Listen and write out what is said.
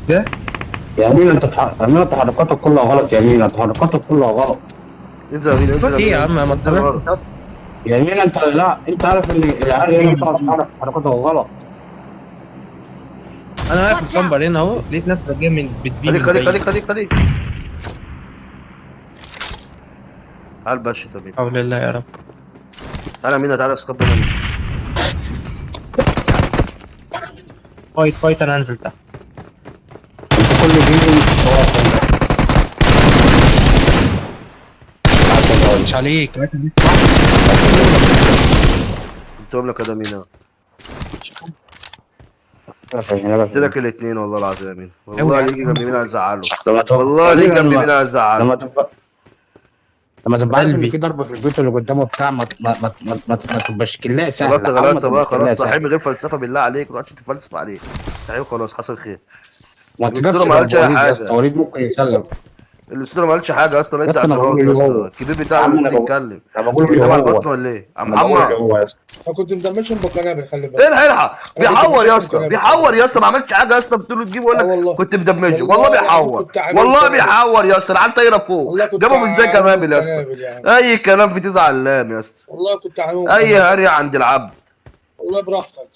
ده يا امين امين تحركاتك كلها غلط، يا امين تحركاتك كلها غلط. انزل يا امين، انزل يا ايه امين، يا عم، ما انزل تصرفش ورا. أصلاً. يا امين انت، لا انت عارف ان العيال هنا بتقعد تتحرك تحركاتها غلط. انا واقف في Watch out! الكامبر هنا اهو، لقيت ناس جايه بتبي خليك من خليك بعيد. خليك خليك خليك. تعال باشا يا امين. حول الله يا رب. تعال يا امين، تعال اسكب هنا. فايت فايت، انا هنزل تحت. انت كل جيل مش عليك. قلتهم لك يا امين اهو. قلت واقف. لك الاثنين والله العظيم يا امين، قوي والله اللي يعني. يجي جنب مين هزعله. لما تبقى والله اللي يجي جنب مين لما هزعله. تبقى لما تبقى عارف ان قلبي. في ضرب في البيوت اللي قدامه بتاع ما تبقاش كلاها خلاص سهله، يا حاول ما غلاسه بقى، تبقاش كلاها خلاص صاحبي سهله. من غير فلسفه بالله عليك، ما تقعدش تفلسف عليه. صحيح خلاص، حصل خير. ما الاسطوره تجيبش ما جنب قالش اي وليد يا اسطى، حاجه. وليد ممكن يسلم. الاسطوره ما قالش حاجه يا اسطى، يا ادي اسطى انا بقول اعتراض له يا ليه اسطى، هو. الكبير يا بتاعنا عم المفروض يتكلم. انا بقول له الكبير ليه ده مع هو. البطن ولا ايه يا انا بقول له ليه محمد؟ هو يا اسطى. انا كنت مدمجهم بقنابل، خلي بالك. ايه الحلحه انا كنت بيحور يا مدمجهم اسطى، قنابل، خلي بيحور بالك. يا اسطى، ما عملتش حاجه يا اسطى، بتقول تجيب يقول اه لك والله. كنت مدمجه، والله والله العظيم بيحور. كنت عامل والله قنابل. بيحور يا اسطى، العيال طايره فوق. والله كنت جابوا من زي عاملهم كمامل يا اسطى. قنابل يا عم. اي كلام في تسع علام يا اسطى. والله كنت عاملهم اي قنابل. هري عند العبد. والله براحتك.